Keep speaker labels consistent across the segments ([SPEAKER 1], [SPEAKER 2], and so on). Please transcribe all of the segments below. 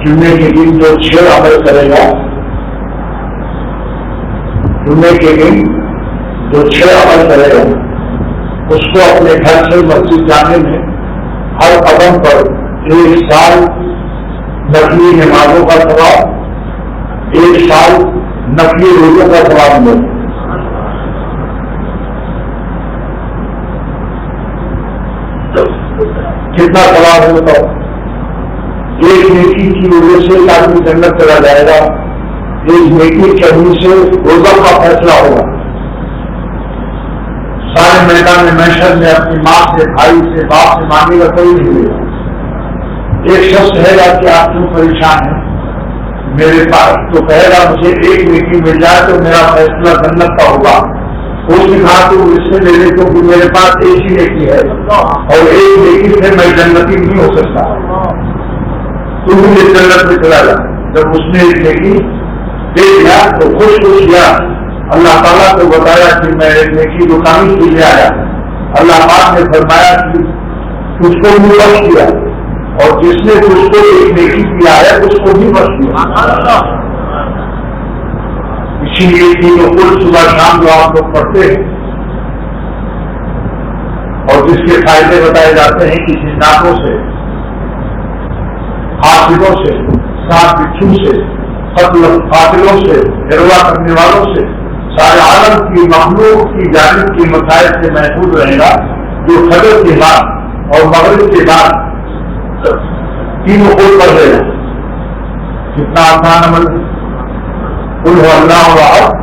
[SPEAKER 1] جمعے کے دن جو 6 عمل کرے گا، جمعے کے دن جو 6 عمل کرے گا اس کو اپنے گھر سے مسجد جانے میں ہر قدم پر 1 سال نفلی نمازوں کا ثواب، 1 سال نفلی روزوں کا ثواب ملے۔ کتنا ثواب ہے بتاؤ؟ ایک نیکی کی وجہ سے ایک آدمی جنت چلا جائے گا، ایک نیکی کرنے سے روزہ کا فیصلہ ہوگا۔ سارے میدان محشر میں اپنی ماں سے، بھائی سے، باپ سے مانگے گا، کوئی نہیں ملے گا۔ ایک شخص کہے گا کہ آپ کیوں پریشان ہیں میرے پاس، تو کہے گا مجھے ایک نیکی مل جائے تو میرا فیصلہ جنت کا ہوگا۔ اس نے کہا تو اس سے لے لے کیونکہ میرے پاس ایک ہی نیکی ہے اور ایک نیکی سے میں جنتی نہیں ہو سکتا، تو مجھے جنت میں چلا جا۔ جب اس نے ایک نیکی دے دیا تو خوش کیا، اللہ تعالیٰ کو بتایا کہ میں ایک نیکی دکانی کے لیے آیا۔ اللہ پاک نے فرمایا کہ تجھ کو بھی بخش دیا اور جس نے تجھ کو ایک نیکی کیا ہے اس کو بھی بخش دیا۔ اسی لیے تینوں کل صبح شام جو آپ لوگ پڑھتے ہیں اور جس کے فائدے بتائے جاتے ہیں کہ جناتوں سے، حافظوں سے، سات بچھو سے، قاتلوں سے، گروا کرنے والوں سے، سارے عالم کی مخلوق کی جانب کی مسائل سے محفوظ رہے گا، جو فجر کے بعد اور مغرب کے بعد تینوں کو پڑھ رہے گا۔ کتنا آسان عمل ہے۔ قل هو اللہ احد،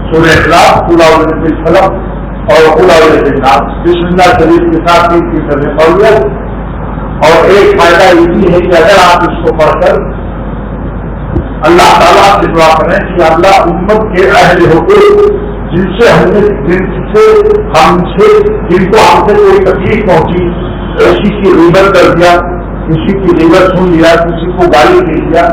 [SPEAKER 1] سورہ اخلاص، قل اعوذ برب الفلق اور قل اعوذ برب الناس، بسم اللہ شریف کے ساتھ 3 کرنے قولیت۔ اور ایک فائدہ یہ بھی ہے کہ اگر آپ اس کو پڑھ کر اللہ تعالیٰ سے دعا کریں کہ اللہ امت کے اہل حقوق جن سے ہم سے جن کو ہم سے کوئی تکلیف پہنچی، کسی کی غیبت کر دیا، کسی کی غیبت سن لیا، کسی کو گالی دے دیا،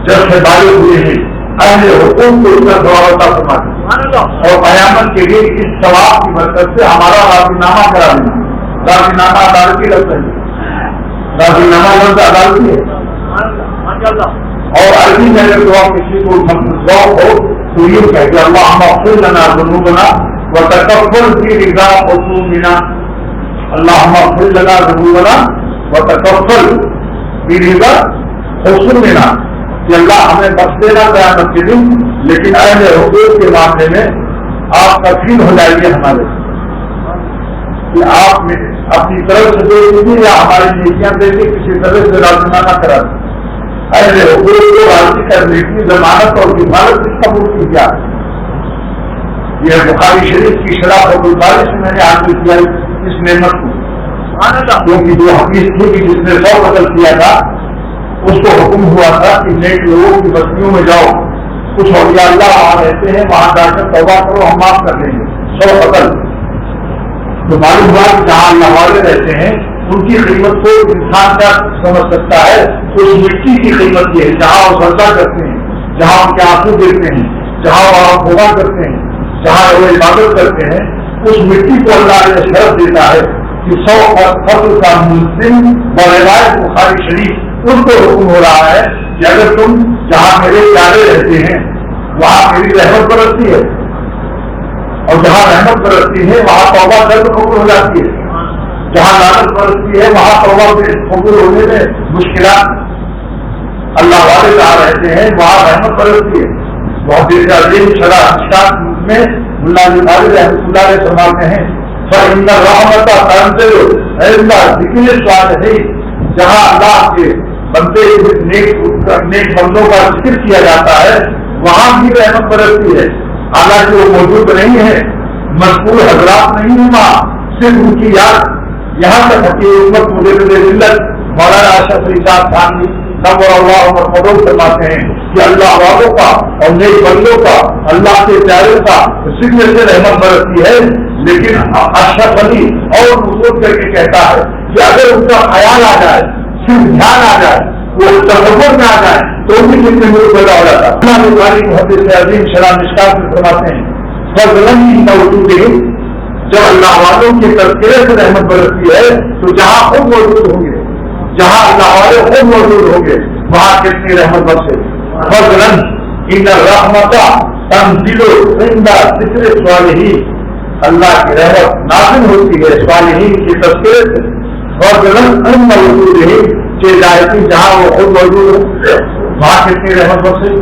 [SPEAKER 1] جب سے بالغ ہوئے ہیں اہل حقوق کو اس کا دعوت فرما دیا اور قیامت کے لیے اس ثواب کی برکت سے ہمارا راضی نامہ کرا دینا۔ راضی نامہ عدالتی لگتا ہے، راضی نامہ لفظ عدالتی ہے۔ اور عربی میں اگر دعا کسی کو ذوق ہو تو یہ کہتے ہیں اللہم اغفر لنا ذنوبنا وتکفل فی رضا خصومنا، اللہم اغفر لنا ذنوبنا وتکفل فی رضا خصومنا، کہ اللہ ہمیں بخش دینا قیامت کے دن، لیکن اہل حقوق کے معاملے میں آپ کفیل ہو جائیے ہمارے، کہ آپ اپنی طرف سے دے دیجیے یا ہماری نیکیاں دے کے کسی طرح سے راضینامہ کرا دیں۔ اہل حقوق کو راضی کرنے کی ضمانت اور کفالت اس قبول کی کیا ہے؟ یہ بخاری شریف کی شرح الباری سے میں نے حاصل کیا اس نعمت کو، کیونکہ جو حدیث تھی کہ جس نے 100 قتل کیا تھا اس کو حکم ہوا تھا کہ نیک لوگوں کی بستیوں میں جاؤ، کچھ اولیاء اللہ وہاں رہتے ہیں، وہاں جا کر توبہ کرو، ہم معاف کر دیں گے 100 قتل۔ تو معلوم ہوا کہ جہاں اللہ والے رہتے ہیں ان کی قیمت کو انسان کیا سمجھ سکتا ہے، اس مٹی کی قیمت یہ ہے جہاں وہ سجدہ کرتے ہیں، جہاں ان کے آنسو گرتے ہیں، جہاں وہ توبہ کرتے ہیں، جہاں وہ عبادت کرتے ہیں، اس مٹی کو اللہ نے شرف دیتا ہے کہ 100 فصل کا مسلم بروایت بخاری شریف ان کو حکم ہو رہا ہے کہ اگر تم جہاں میرے پیارے رہتے ہیں وہاں میری رحمت برستی ہے اور جہاں رحمت برستی ہے وہاں توبہ درد قبول ہو جاتی ہے، جہاں لعنت برستی ہے وہاں توبہ قبول ہونے میں مشکلات، اللہ والے جہاں رہتے ہیں وہاں رحمت برستی ہے۔ بہت دیر کا عظیم شرح اشتاق میں ملا علی بھائی رحمۃ اللہ علیہ فرماتے ہیں فإن الرحمت تنزل عند ذکر الصالحین، جہاں اللہ کے بندے نیک بندوں کا ذکر کیا جاتا ہے وہاں بھی رحمت برستی ہے، حالانکہ وہ موجود نہیں ہے، مذکور حضرات نہیں ہیں وہاں، صرف ان کی یاد یہاں تک حقیقی امت مجرد ملت مولانا اشرف علی صاحب خانوی نور اللہ محمد فرماتے ہیں کہ اللہ والوں کا اور نیک بندوں کا، اللہ کے پیاروں کا ذکر سے رحمت برستی ہے، لیکن اشرف علی اور نصرت کر کے کہتا ہے کہ اگر ان کا خیال آ جائے، صرف دھیان آ جائے، وہ تصور میں آ جائے تو بھی کتنے ملک پیدا ہو جاتا۔ اللہ بخاری محدث عظیم شرح مشکات میں فرماتے ہیں فضلاً موجود ہے، جب اللہ والوں کے تذکرے سے رحمت برستی ہے تو جہاں خود موجود ہوں گے جہاں اللہ والے خود موجود ہوں گے وہاں کتنی رحمت بخشے. فضلاً ان الرحمت تنزل عند ذکر الصالحین، اللہ کی رحمت نازل ہوتی ہے صالحین کی تذکرے سے. فضلاً ان موجودہم، جائے جہاں وہ خود موجود ہو وہاں کتنی رحمت بخشے.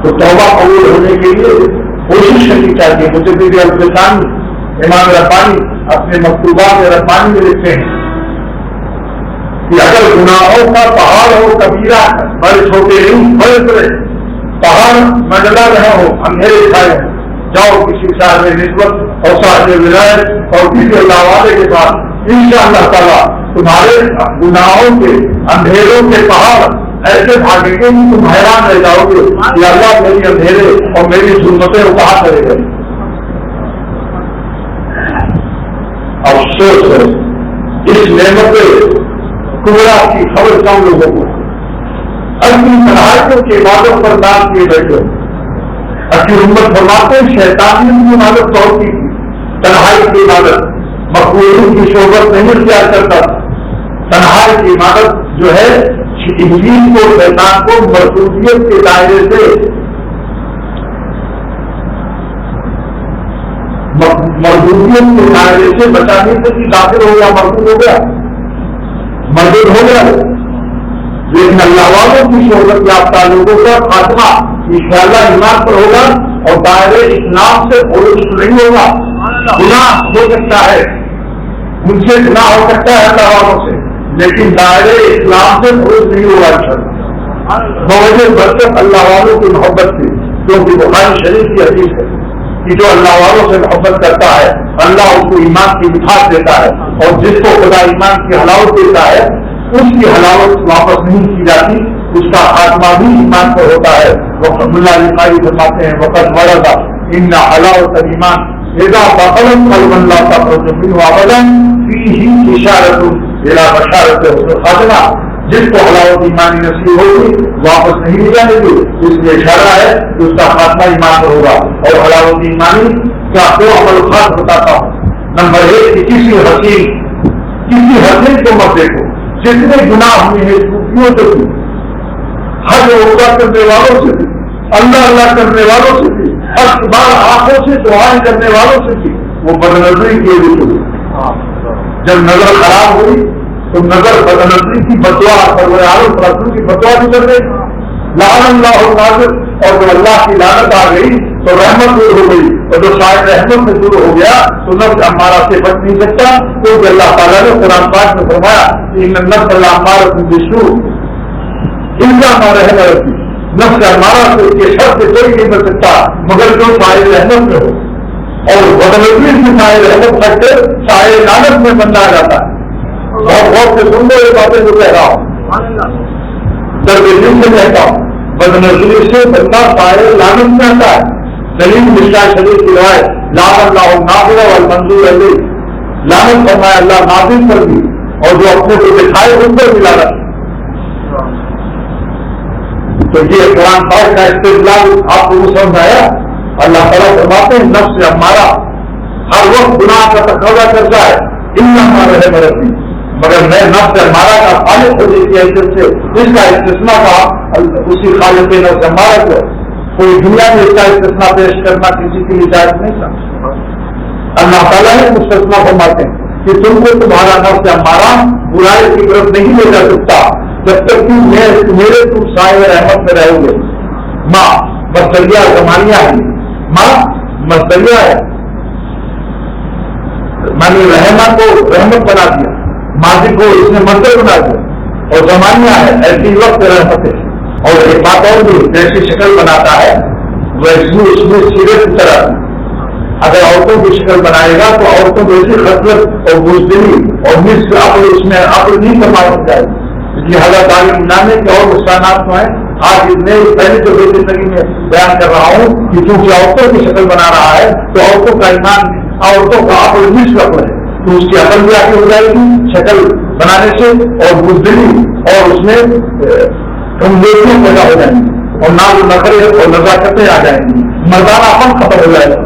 [SPEAKER 1] تو توبہ قبول ہونے کے لیے کوشش کرنی چاہیے. مجدد الفسانی امام ربانی اپنے مکتوبات ربانی میں لکھتے ہیں کہ اگر گناہوں کا پہاڑ ہو کبیرہ بڑے چھوٹے نہیں بڑے بڑے پہاڑ منڈلا رہے ہو اندھیرے چھائے ہو، جاؤ کسی صاحب نسبت اور صاحب ولایت اور کسی اللہ والے کے پاس، انشاءاللہ تعالیٰ تمہارے گناہوں کے اندھیروں کے پہاڑ ایسے بھاگیں گے کہ تم حیران رہ جاؤ گے کہ اللہ میری اندھیرے اور میری ظلمتیں کہاں کرے گا. افسوس ہے اس نعمت کبرا کی خبر کم لوگوں کو. اپنی صلاحیتوں کی عبادت پر نام کیے بیٹھے اپنی امت فرماتے شیطانی کی عبادت تو ہوتی تھی، تنہائی کی عبادت مقبولوں کی شہرت نہیں اختیار کرتا. تنہائی کی عبادت جو ہے ابلیس کو شیطان کو مرضیت کے دائرے سے مردودیت کے دائرے سے بچانے سے بھی داخل ہو گیا، مردود ہو گیا، مردود ہو گیا. لیکن اللہ والوں کی شہرت یافتہ لوگوں کا خاتمہ انشاءاللہ ایمان پر ہوگا اور دائرے اسلام سے خروج نہیں ہوگا. گناہ ہو سکتا ہے، ان سے گناہ ہو سکتا ہے اللہ والوں سے، لیکن دائرے اسلام سے خروج نہیں ہوگا انشاءاللہ. بوجہ برکت اللہ والوں کی محبت کی، کیونکہ بخاری شریف کی حدیث ہے کہ جو اللہ والوں سے محبت کرتا ہے اللہ اس کو ایمان کی مٹھاس دیتا ہے، اور جس کو خدا ایمان کی حلاوت دیتا ہے اس کی حلاوت واپس نہیں کی جاتی، اس کا خاتمہ بھی ایمان پر ہوتا ہے. وقت اللہ علی فرماتے ہیں وقت مرضا ان حلاوت ایمان اذا بقلم قلب اللہ تخرج منه ابدا فيه اشارت الى بشارت حسن خاتمہ. جس کو حلاوت ایمانی نصیب ہوگی واپس نہیں جانے گی، اس لیے اشارہ ہے کہ اس کا خاتمہ ایمان پر ہوگا. اور حلاوت ایمانی کا دو عمل خاص بتاتا ہوں. نمبر 1 کہ کسی حسین کو مت دیکھو، جتنے گناہ ہوئے ہیں صوفیوں سے بھی، حج عمرہ کرنے والوں سے بھی، اللہ اللہ کرنے والوں سے بھی، اخبار آنکھوں سے دعائیں کرنے والوں سے بھی، وہ بدنظری کی وجہ ہوئی. جب نظر خراب ہوئی تو نظر بدنظری کی بدعا رسول کی بدعا بھی کر گئی، لعن اللہ الناظر. اور جب اللہ کی لعنت آ گئی تو رحمت دور ہو گئی، اور جو شاید رحمت سے دور ہو گیا تو نفس امارہ سے بچ نہیں سکتا، کیونکہ اللہ تعالیٰ نے قرآن پاک میں فرمایا کہ ان النفس لامارۃ بالسوء الا ما رحم ربی. نفس امارہ سے اس کے شر سے کوئی نہیں بچ سکتا مگر جو شاید رحمت میں ہو، اور بدنظری سے شاید رحمت تک کے شاید لعنت میں بندہ آ جاتا ہے. بہت غور سے سن لو یہ باتیں جو کہہ رہا ہوں، درد دل سے کہتا ہوں. بدنظری سے بندہ شاید لعنت میں آتا ہے. دلیل مشکل شریف کی روایت لعن اللہ الناظر والمنظور علیہ، لعنت فرمایا اللہ ناظر پر بھی اور جو اپنے کو دکھائے ان پر بھی لعنت. تو یہ قرآن پاک کا استدلال آپ کو سمجھ آیا. اللہ تعالیٰ فرماتے ہیں نفس ہمارا ہر وقت گناہ کا تقاضا کرتا ہے، ان ہمارا ہے مرضی، مگر میں نفس ہمارا کا خالق ہونے کی حیثیت سے اس کا استثناء کا اسی خالق نفس ہمارا کو کوئی دنیا میں اس کا استثناء پیش کرنا کسی کے لیے جائز نہیں تھا. اللہ تعالیٰ نے مستثنیٰ فرماتے ہیں کہ تم کو تمہارا نفس ہمارا برائی کی طرف نہیں لے جا سکتا جب تک کہ میرے تم سائے رحمت میں رہو گے. ماں مصدریہ زمانیہ ہے، ماں مصدریہ ہے، میں نے رحمہ کو رحمت بنا دیا، ماضی کو اس نے مصدر بنا دیا، اور زمانیہ ہے ایسی وقت رحمت ہے. اور ایک بات اور بھی جیسی شکل بناتا ہے ویسی اس میں سیرے کی طرح اگر عورتوں کی شکل بنائے گا تو عورتوں کو ایسی خصلت اور بزدلی اور نصف عقل اس میں عقل نہیں کرنا ہو جائے گی. یہ حضرت علی نامے کے اور نقصانات تو ہیں. آج اتنے پہلے جو بے زندگی میں بیان کر رہا ہوں کہ چونکہ عورتوں کی شکل بنا رہا ہے تو عورتوں کا ایمان عورتوں کا عقل نصف عقل ہے تو اس کی عقل بھی آگے ہو جائے گی شکل بنانے سے، اور بزدلی اور اس میں کمزوریاں پیدا ہو جائیں گی، اور نام نخرے اور نزاکتیں آ جائیں گی، مردانہ پن ختم ہو جائے گا.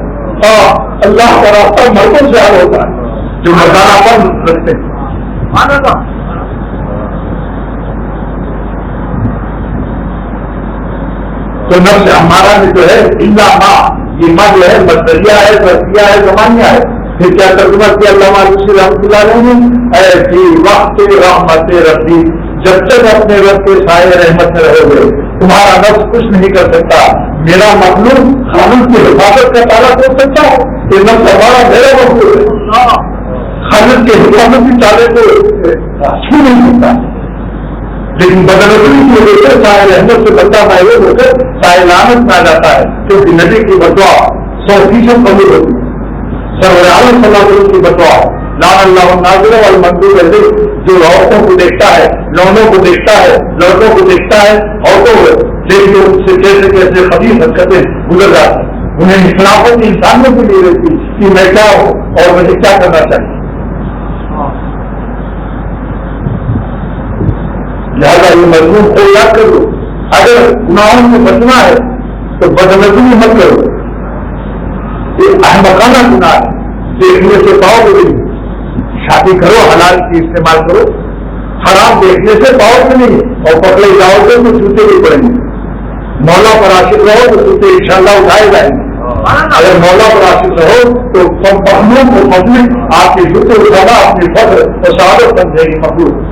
[SPEAKER 1] اور اللہ کا راستہ مردوں سے حل ہوتا ہے جو مردانہ پن رکھتے ہیں. تو نفس ہمارا بھی جو ہے اللہ ماں، یہ ماں جو ہے مصدریہ ہے، ظرفیہ ہے، زمانیہ ہے. پھر کیا ترجمہ کیا علامہ علوسی رحمۃ اللہ علیہ نے؟ اے فی وقت رحمت ربی، جب تک اپنے رب کے سائے رحمت میں رہو گے تمہارا نفس کچھ نہیں کر سکتا. میرا مخلوق خالق کی حفاظت کا تالا توڑ سکتا ہے؟ یہ نفس ہمارا میرا مخلوق ہے، خالق کے حفاظت کی تالے کو چھو نہیں سکتا. لیکن بدنظری کی وجہ سے سائے رحمت سے بندہ محروم ہو کر سائے لعنت میں آ جاتا ہے، کیونکہ نبی کی بدعا 100% قبول ہوتی ہے. سرور عالم صلی اللہ علیہ وسلم کی بدعا لعن اللہ الناظر والمندوب علیہ، جو عورتوں کو دیکھتا ہے، لونوں کو دیکھتا ہے، لڑکوں کو دیکھتا ہے، عورتوں کو دیکھ کے ان سے کیسے کیسے خبیث حرکتیں گزر جاتی ہیں. انہیں اخلاقوں کی انسانوں کی نہیں رہتی کہ میں کیا ہوں اور مجھے کیا کرنا چاہیے. لہٰذا یہ مضمون کو یاد کر لو. اگر گناہوں سے بچنا ہے تو بدنظری مت کرو، یہ احمقانہ گناہ ہے. دیکھنے سے پاؤ گے نہیں، شادی کرو حلال کی استعمال کرو، حرام دیکھنے سے پاؤ گے نہیں، اور پکڑے جاؤ گے تو جوتے بھی پڑیں گے. مولا پر عاشق رہو تو جوتے انشاءاللہ اٹھائے جائیں گے. اگر مولا پر عاشق رہو تو مخلوق کو مخلوق آپ کے جوتے اٹھانا اپنی فخر اور سعادت سمجھے گی مخلوق.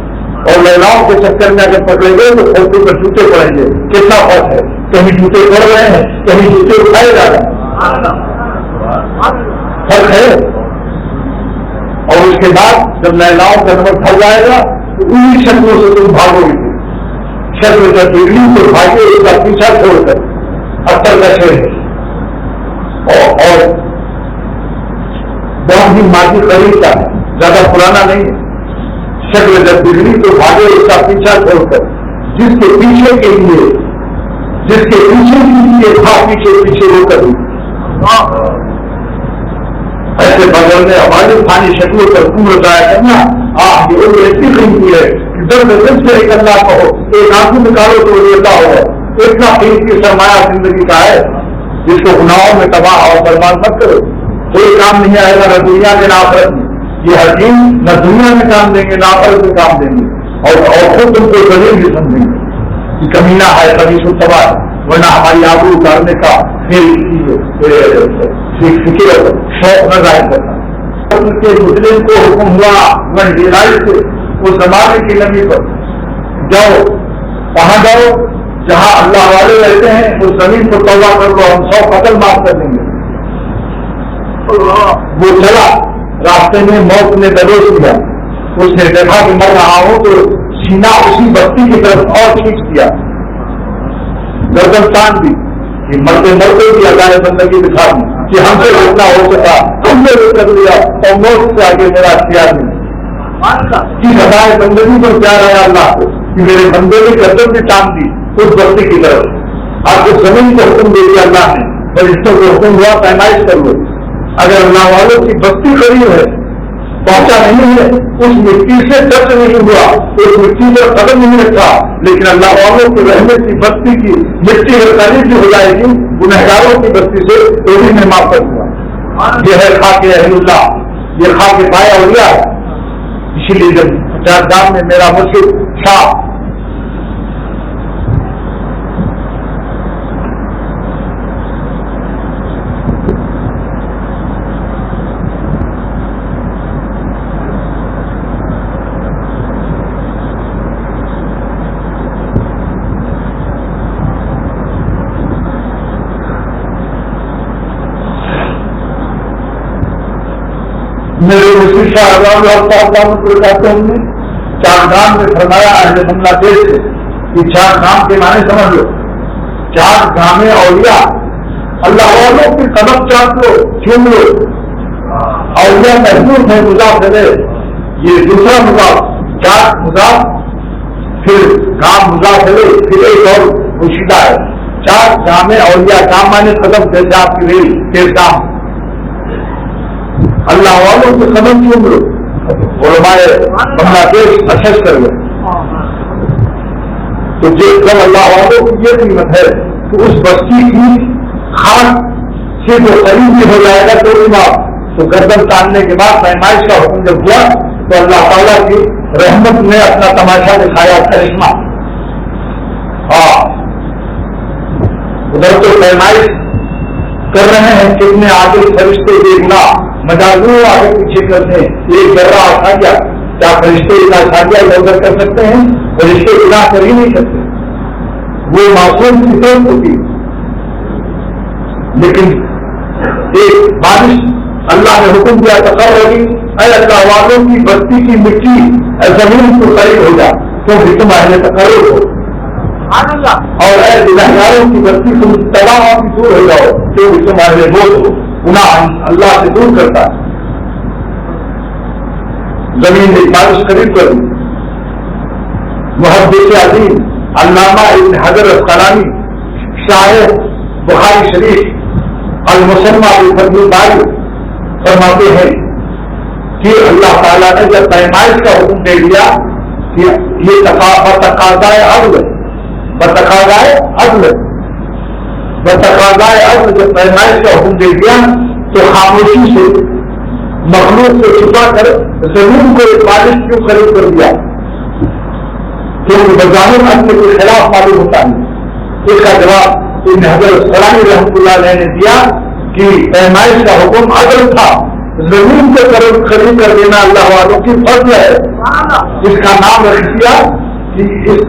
[SPEAKER 1] اور لیلاؤں کے چکر میں اگر پکڑے گئے تو فوٹو پر جوتے پڑیں گے. کتنا فرق ہے، کہیں جوتے پڑ رہے ہیں، کہیں جوتے اٹھائے جا رہے ہیں، فرق ہے. اور اس کے بعد جب لیلاؤں کا نمبر پھل جائے گا تو انہیں شکلوں سے تم بھاگو گے. شکل کا بگڑی تو بھاگے اس کا پیچھا چھوڑ کر اتر کا شہر اور بہت ہی ماضی قریب کا ہے، زیادہ پرانا نہیں ہے. شکل جب بگڑی تو بھاگے اس کا پیچھا چھوڑ کر، جس کے پیچھے کے لیے تھا پیچھے پیچھے ہو کر ایسے بغل میں ہماری خانی شکلوں پر تم رضایا کرنا. آپ کی عمر اتنی قیمتی ہے کہ درد دل سے نکلنا کہو، ایک آنکھ نکالو تو لیتا ہو. اتنا قیمتی سرمایہ زندگی کا ہے جس کو گناہوں میں تباہ اور برباد مت کرو. کوئی کام نہیں آئے گا نہ دنیا کے نہ آخرت میں. یہ حکیم نہ دنیا میں کام دیں گے نہ آخرت میں کام دیں گے، اور خود تم کو ضرور بھی سمجھیں گے کہ کمینہ ہے، کبھی سو تباہ ہے. ورنہ ہماری آبرو اتارنے کا فکر شوق نہ ظاہر کرنا. کے مسلم کو حکم ہوا من ڈیلائی سے اس زمانے کی نمی پر جاؤ، وہاں جاؤ جہاں اللہ والے رہتے ہیں، اس زمین کو توبہ کر لو، ہم 100 قتل معاف کر دیں گے. وہ چلا، راستے میں موت نے دبوچ دیا. اس نے دیکھا کہ مر رہا ہوں تو سینہ اسی بستی کی طرف اور کھینچ دیا، گردن تان دی کہ مرتے مرتے بھی اللہ بندگی دکھا دی کہ ہم سے اتنا ہو سکا ہم نے روک کر لیا، اور موت سے آگے میرا اختیار نہیں. کی ہدایت بندگی پر پیار آیا اللہ کو کہ میرے بندے نے گردن بھی تان دی اس بستی کی طرف. آپ کو زمین کو حکم دے دیا اللہ نے، فرشتوں کو حکم ہوا پیمائش کر لو. اگر اللہ والوں کی بستی قریب ہے، پہنچا نہیں ہے، اس مٹی سے ٹچ نہیں ہوا، اس مٹی پر قدم نہیں رکھا، لیکن اللہ والوں کی رحمت کی بستی کی مٹی اگر قریب بھی ہو جائے گی گنہگاروں کی بستی سے تو بھی میں معاف کر دوں گا. یہ ہے خاک اہل اللہ، یہ خاک پایا اولیاء ہے. اسی لیے جب چارگام میں میرا مرشد شاہ میرے مسلم کہتے ہیں چارگام میں فرمایا اہل بنگلہ دیش سے کہ چارگام کے معنی سمجھ لو، چار گامیں اولیاء اللہ والوں کی قدم چاٹ لو، چوم لو. اولیاء محدود ہے مضاف ہے، یہ دوسرا مضاف، چار مضاف پھر گام مضاف ہے، پھر ایک اور پوشیدہ ہے. چار گامیں اولیاء، گام مانے قدم جیسے آپ کی ریل تیز گام، اللہ والوں سے قدم چوم لو. علماء بنگلہ دیش اچھا کر لو. تو جب اللہ والوں کی یہ قیمت ہے تو اس بستی کی خان سے جو قریب بھی ہو جائے گا تو معاف. تو گردن تاننے کے بعد پیمائش کا حکم جب ہوا تو اللہ تعالیٰ کی رحمت نے اپنا تماشا دکھایا، کرشمہ. ہاں ادھر تو پیمائش کر رہے ہیں کتنے آگے فرشتے دیکھنا مجازو آگے پیچھے کرتے ہیں. ایک ذرہ آ گیا، کیا فرشتے اتنا کھا گیا ادھر کر سکتے ہیں؟ فرشتے اتنا کر ہی نہیں سکتے، وہ معصوم کی طرف ہوتی. لیکن ایک بارش اللہ نے حکم دیا تقرر ہوگی، اے اللہ والوں کی بستی کی مٹی زمین کو قریب ہو جا کیونکہ تم اہل تقرر ہو، اور اے گنہگاروں کی بستی تم تباہ کی دور ہو جاؤ کیونکہ تم اہل بوجھ ہو. گناہ اللہ سے دور کرتا ہے. زمین میں بارش قریب کر دی. محدث عظیم علامہ ابن حجر اسقلانی شاعر بخاری شریف المسمى بفضل الباری فرماتے ہیں کہ اللہ تعالیٰ نے جب پیمائش کا حکم دے دیا کہ یہ بتقاضائے عدل جب پیمائش کا حکم دے دیا تو خاموشی سے مخلوق سے چھپا کر زمین کو ایک بارش کیوں قریب کر دیا؟ کیونکہ بظاہر عدل کے خلاف معلوم ہوتا ہے. اس کا جواب ابن حجر اسقلانی رحمۃ اللہ علیہ نے دیا کہ پیمائش کا حکم عدل تھا، زمین کے قریب کر دینا اللہ والوں کی فضل ہے. اس کا نام رکھ دیا کہ اس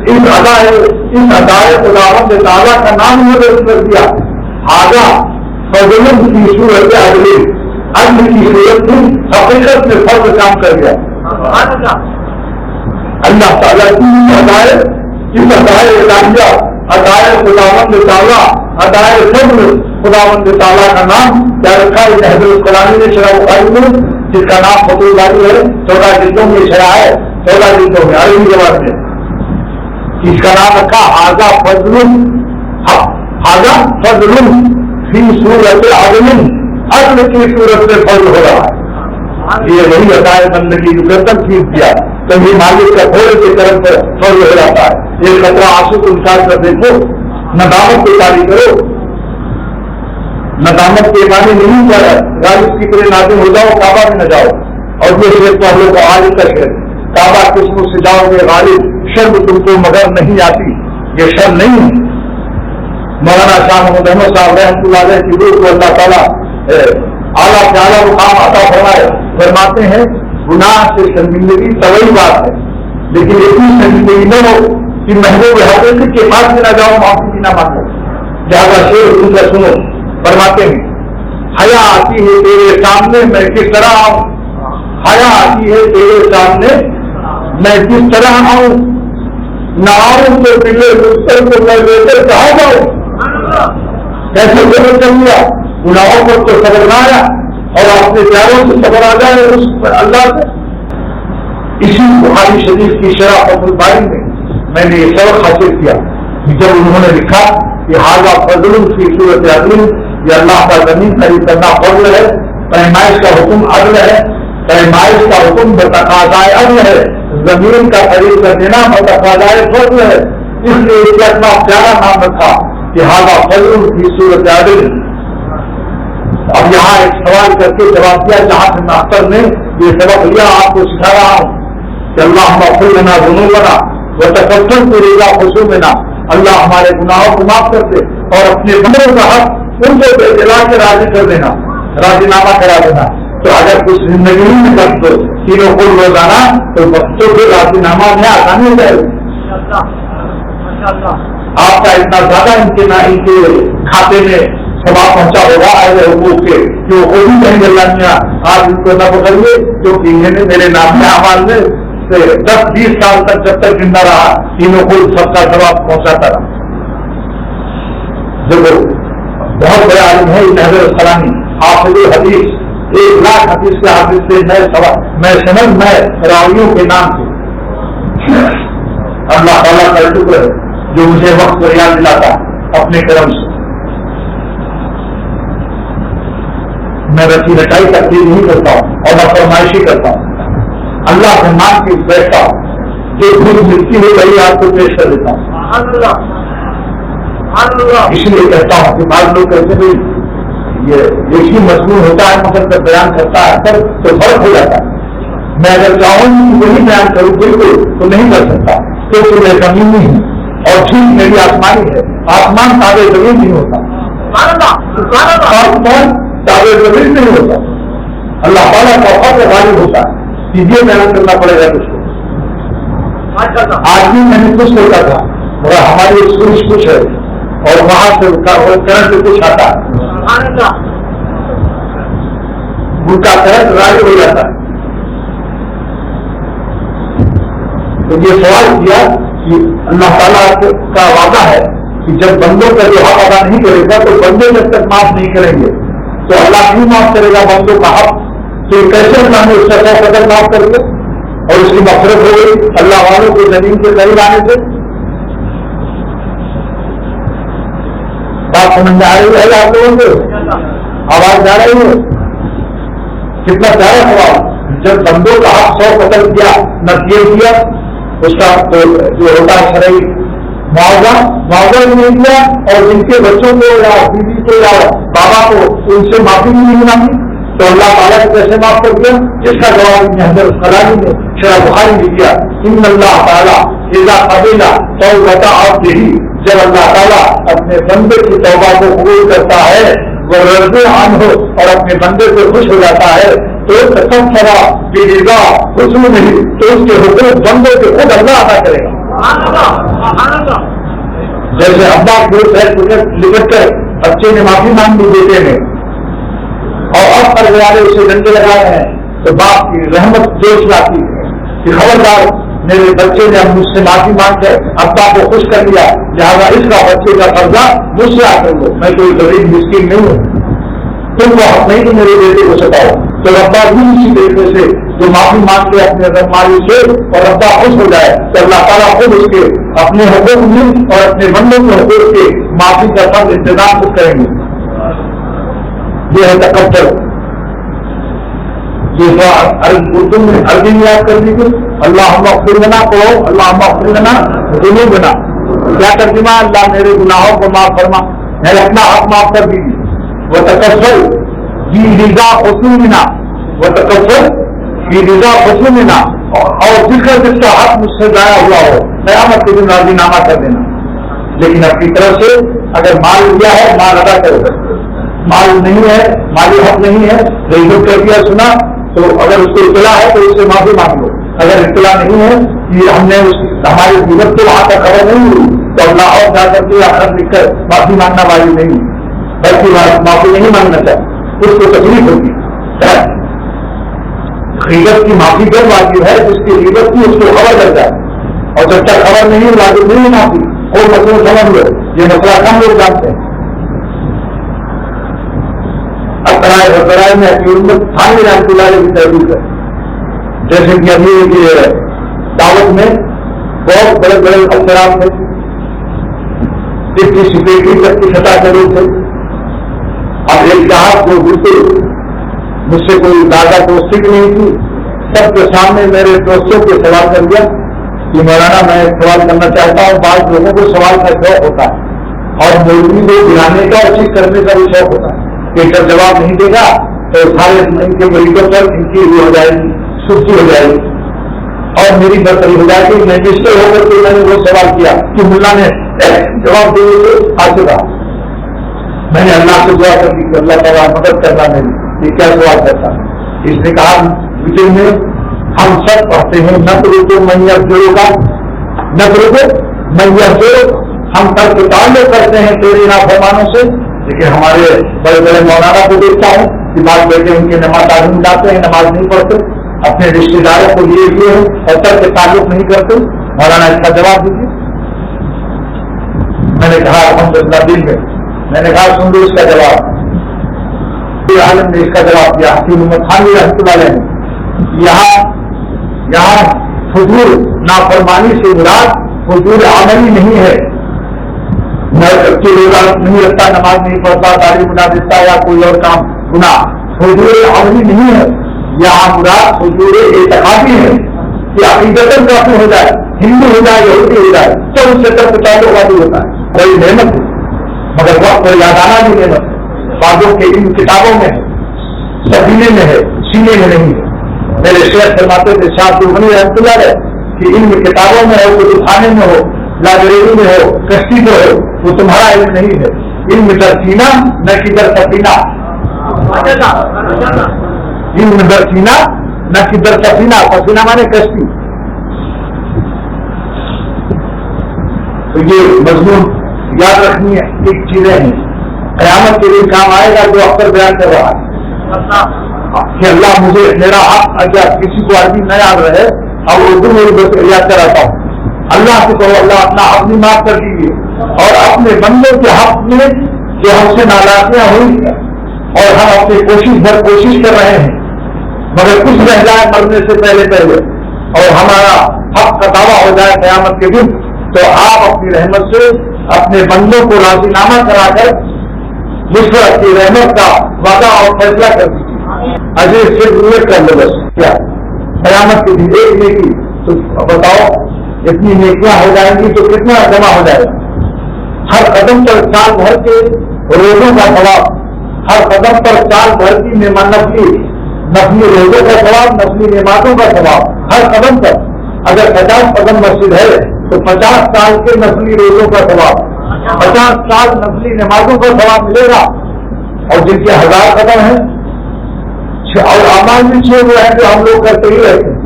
[SPEAKER 1] ادائے خداوند تعالیٰ کا نام درج کر دیا. حاضہ فضل کی صورت عدل کی صورت میں حقیقت میں فضل کام کر گیا. اللہ تعالیٰ کی ادائے الہیہ، ادائے خداوند تعالیٰ، ادائے فضل خداوند تعالیٰ کا نام کیا رکھا ہے؟ حضرت القرآنی نے شرح بخاری میں جس کا نام فتح الباری ہے، 14 جلدوں میں شرح ہے، 14 جلدوں میں عربی زبان میں اس کا نام رکھا حاضہ فضل فی صورت عدل، عدل کی صورت میں فضل ہو رہا ہے. یہ وہی ادائے بندگی جو کرتب چیز کیا کبھی مالک کا پھول کی طرف سے فضل ہو جاتا ہے. ایک خطرہ آنسو کو انسان کر دیکھو، ندامت کی تاریخ کرو. ندامت کے معنی نہیں کیا ہے غالب کی طرح نازم ہو جاؤ، کعبہ میں نہ جاؤ. اور یہ شعر تو ہم لوگ کو آج تک ہے، کعبہ قسم سے جاؤ گے غالب، شرم تم کو مگر نہیں آتی. یہ شرم نہیں ہے. مولانا شاہ محمد احمد صاحب رحمۃ اللہ علیہ کی روح کو اللہ تعالیٰ اعلیٰ سے اعلیٰ مقام عطا فرماتے ہیں. گناہ سے شرمندگی طویل بات ہے، لیکن اتنی شرمندگی نہ ہو کہ محبوب حقیقت کے پاس بھی نہ جاؤ، معافی بھی نہ مانگو. لہٰذا شعر ان کا سنو. فرماتے ہیں حیا آتی ہے تیرے سامنے میں کس طرح آؤں، حیا آتی ہے تیرے سامنے میں کس طرح آؤں، نہ آؤں تو پلے مستر کو میں لے کر کہاں جاؤں. کیسے صبر کر لیا؟ گناہوں پر تو صبر نہ آیا اور اپنے پیاروں سے صبر آ جائے اس پر اللہ سے. اسی بخاری شریف کی شرح فتح الباری میں نے یہ سبق حاصل کیا جب انہوں نے لکھا کہ حاضہ فضل کی صورت عدل، یہ اللہ کا زمین خرید کرنا فضل ہے. پیمائش کا حکم عدل ہے، پیمائش کا حکم بتقاضائے عدل ہے، زمین کا خرید کر دینا بتقاضائے فضل ہے. اس لیے اس کا اتنا پیارا نام رکھا کہ حاضہ فضل کی صورت عدل. اب یہاں ایک سوال کر کے جواب دیا جہاں سے ماستر نے یہ سبق لیا آپ کو سکھا رہا ہوں کہ اللہ مغفر لنا ذنوبنا وتفضل بنا خصومنا، اللہ ہمارے گناہوں کو معاف کر دے اور اپنے بندوں کا حق ان کو دلا کے راضی کر دینا، راضی نامہ کرا دینا. تو اگر کچھ زندگی میں کر دو تینوں کو روزانہ تو بچوں کے راضی نامہ میں آسانی ہو جائے گی. آپ کا اتنا زیادہ امتحان ان کے کھاتے میں سواب پہنچا ہوگا ایسے حقوق کے جو وہ بھی کہیں گے آج ان کو نہ پکڑیے کیونکہ انہوں نے میرے نام میں اعمال میں سے 10-20 سال تک جب تک زندہ رہا تینوں کو سب کا ثواب پہنچاتا رہا. دیکھو بہت بڑے عالم ہے ابن حجر اسقلانی، حافظ حدیث، 1 لاکھ حدیث کے حافظ سے میں سند میں راویوں کے نام سے. اللہ تعالیٰ کا شکر ہے جو مجھے وقت پر یاد دلاتا اپنے کرم سے. میں رسی رٹائی تقریر نہیں کرتا ہوں اور نہ فرمائشی کرتا ہوں. اللہ سے مان کے بیٹھتا ہوں، جو خود ملتی ہوئی وہی آپ کو پیش کر دیتا ہوں. اس لیے کہتا ہوں کہ بعض لوگ کہتے ہیں یہ ایک ہی مضمون ہوتا ہے مگر جب بیان کرتا ہے تو فرق ہو جاتا ہے. میں اگر چاہوں کہ وہی بیان کروں بالکل تو نہیں کر سکتا، کیونکہ میں زمینی ہوں اور جھیل میری آسمانی ہے، آسمان تابع زمین نہیں ہوتا، آسمان تابع زمین نہیں ہوتا، اللہ تعالیٰ کا فضل غالب ہوتا ہے، یہ بیان کرنا پڑے گا کچھ کو۔ آدمی میں نے کچھ سوچا تھا مگر ہماری ایک سوچ کچھ ہے اور وہاں سے کرنٹ سے کچھ آتا ہے، ان کا کرنٹ غالب ہو جاتا ہے۔ تو یہ سوال کیا کہ اللہ تعالیٰ کا وعدہ ہے کہ جب بندوں کا جو حق ادا نہیں کرے گا تو بندے جب تک معاف نہیں کریں گے تو اللہ نہیں معاف کرے گا بندوں کا حق، تو کیسے اللہ نے اس کا قدر معاف کر کے اور اس کی مغفرت ہو گئی اللہ والوں کو زمین کے قریب آنے سے۔ بات سمجھ آ رہی ہے آپ لوگوں کو؟ آواز جا رہی ہے؟ کتنا پیارا سوال۔ جب بندوں کا حق 100% کیا نہ کیا اس کا جو ہوتا ہے شرعی معاوضہ نہیں دیا اور جن کے بچوں کو یا بیوی کو یا بابا کو ان سے معافی نہیں مانگی تو اللہ تعالیٰ نے کیسے معاف کر دیا؟ اس کا جواب حضرت خلانی نے شرح بخاری نے دیا، ان اللہ تعالیٰ اذا قبل توبۃ عبدہ، جب اللہ تعالیٰ اپنے بندے کی توبہ کو قبول کرتا ہے وہ رضی عنہ اور اپنے بندے سے خوش ہو جاتا ہے تو قسم خدا کہ رضا حسن نہیں تو اس کے حقوق بندے سے خود اللہ ادا کرے گا۔ جیسے ابا کو لکھ کر بچے نے معافی مانگ لی بیٹے نے اور اب پر والے اسے ڈنڈے لگا رہے ہیں تو باپ کی رحمت جوش لاتی ہے کہ خبردار میرے بچے نے مجھ سے معافی مانگ کر ابا کو خوش کر لیا، لہٰذا اس کا بچے کا قرضہ مجھ سے آ کر لو، میں کوئی غریب مسکین نہیں ہوں، تم کو حق نہیں کہ میرے بیٹے کو ستاؤ۔ تو ربا بھی اسی طریقے سے جو معافی مانگ کے اپنے رحمانی سے اور ربا خوش ہو جائے تو اللہ تعالیٰ خود اس کے اپنے حقوق میں اور اپنے بندوں کے حقوق کے معافی کا سب انتظام خود کریں گے۔ یہ ہے تکبر۔ یہ اردو میں عربی میں یاد کر لیجیے، اللہم اغفر لنا کہو، اللہم اغفر لنا ذنوبنا، کیا ترجمہ؟ اللہ میرے گناہوں کو معاف فرما، میرے اپنا حق معاف کر دیجیے۔ وتکبر فی رضا خصومنا، وتکبر فی رضا خصومنا، اور ذکر جس کا حق مجھ سے ضائع ہوا ہو قیامت کے دن راضی نامہ کر دینا۔ لیکن اپنی طرف سے اگر مال لیا ہے مال ادا کرو، مال نہیں ہے مالی حق نہیں ہے غیبت کر دیا سنا تو اگر اس کو اطلاع ہے تو اس سے معافی مانگ لو، اگر اطلاع نہیں ہے کہ ہم نے ہماری غیبت کو وہاں تک خبر نہیں ہوئی تو اللہ اور جا کر کے آخر لکھ کر معافی مانگنا واجب نہیں، بلکہ معافی نہیں مانگنا چاہیے، اس کو تکلیف ہوگی۔ غیبت کی معافی کر واجب ہے جس کی غیبت کی اس کو خبر لگ جائے، اور جب تک خبر نہیں واجب نہیں معافی، اور مسئلہ سمجھ لو، یہ مسئلہ کم لوگ جانتے ہیں۔ ذرائع میں تھانے رحمۃ اللہ علیہ کی تحریر ہے، جیسے کہ ابھی کی دعوت میں بہت بڑے بڑے افسران تھے، ڈپٹی سیکرٹری تک کی سطح کے لوگ تھے۔ اب ایک صاحب جو بالکل مجھ سے کوئی زیادہ دوستی نہیں تھی، سب کے سامنے میرے دوستوں کے سوال کر دیا کہ مولانا میں سوال کرنا چاہتا ہوں۔ بعض لوگوں کو سوال کا شوق ہوتا ہے اور مولوی کو گرانے کا اور چیز کرنے کا بھی شوق ہوتا ہے کہ جب جواب نہیں دے گا تو سارے ان کے مریضوں پر ان کی ہو جائے گی، سستی ہو جائے گی اور میری برتری ہو جائے گی۔ میں مسٹر ہو کر کے میں نے وہ سوال کیا کہ ملا نے جواب دینے سے آ چکا، میں نے اللہ سے دعا کر دی کہ اللہ تعالیٰ مدد کرنا میری، یہ کیا سوال کرتا ہے؟ اس نے کہا وجے میں ہم سب پڑھتے ہیں نقل کو میّر جوڑوں کا، نقل کو میّر جوڑ، ہم سب کو تعلق کرتے ہیں تیری نافرمانوں سے، لیکن ہمارے بڑے بڑے مولانا کو دیکھتا ہوں کہ بعض بیٹے ان کی نماز تعلیم لاتے ہیں، نماز نہیں پڑھتے، اپنے رشتے داروں کو لیے ہوئے ہیں اور سب سے تعلق نہیں کرتے۔ مولانا اس کا جواب دیجیے۔ میں نے کہا الحمدللہ دل میں نے کہا سن لو اس کا جواب۔ عالم نے اس کا جواب دیا، حکیم محمد خان رحمۃ اللہ علیہ نے، یہاں فضول نافرمانی سے مراد فضول عملی نہیں ہے، روزہ نہیں رکھتا، نماز نہیں پڑھتا، تعلیم نہ دیتا یا کوئی اور کام گناہ، فضول عملی نہیں ہے، یہاں مراد فضول اعتقادی ہے کہ عقیدتاً کافی ہو جائے، ہندو ہو جائے یہودی ہو جائے تو اس سے تک تعلق والی ہوتا ہے، بڑی نعمت ہے مگر وقت کو یادانا بھی نعمت ہے، بعضوں کے ان کتابوں میں ہے، سبینے میں ہے، سینے میں نہیں ہے۔ میرے شیخ فرماتے تھے شاہ سلطانی رحمۃ اللہ علیہ کہ علم کتابوں میں ہو، کتب خانے میں ہو، لائبریری میں ہو، کشتی میں ہو، وہ تمہارا علم نہیں ہے. علم در سینہ نہ کہ در سفینہ. علم در سینہ نہ کہ در سفینہ. سفینہ مانے کشتی. تو یہ مضمون یاد رکھنی ہے. ایک چیزیں ہیں قیامت کے لیے کام آئے گا جو اکثر بیان کر رہا ہے کہ اللہ مجھے میرا حق اگر کسی کو عربی نہ یاد رہے اب اردو میں یاد کراتا ہوں. اللہ سے کہو اللہ اپنا حق بھی معاف کر دیجیے اور اپنے بندوں کے حق میں جو ہم سے ناراضیاں ہوئی ہیں اور ہم اپنی کوشش کر رہے ہیں مگر کچھ رہ جائے مرنے سے پہلے اور ہمارا حق کا دعویٰ ہو جائے قیامت کے دن تو آپ اپنی رحمت سے اپنے بندوں کو راضی نامہ کرا کر مجھ پر اپنی رحمت کا وعدہ اور فیصلہ کر دیجیے. اجے صرف نیت کر لو بس. کیا قیامت کے دن ایک نیکی تو بتاؤ اتنی نیکیاں ہو جائیں گی تو کتنا جمع ہو جائے گا. ہر قدم پر سال بھر کے روزوں کا ثواب، ہر قدم پر سال بھر کی نفلی روزوں کا ثواب، نفلی نمازوں کا ثواب. ہر قدم پر اگر 50 قدم مسجد ہے تو 50 سال کے نفلی روزوں کا ثواب، 50 سال نفلی نمازوں کا ثواب ملے گا. اور جن کے 1000 قدم ہیں اور اعمال بھی 6 وہ ہیں جو ہم لوگ کرتے ہی رہتے ہیں.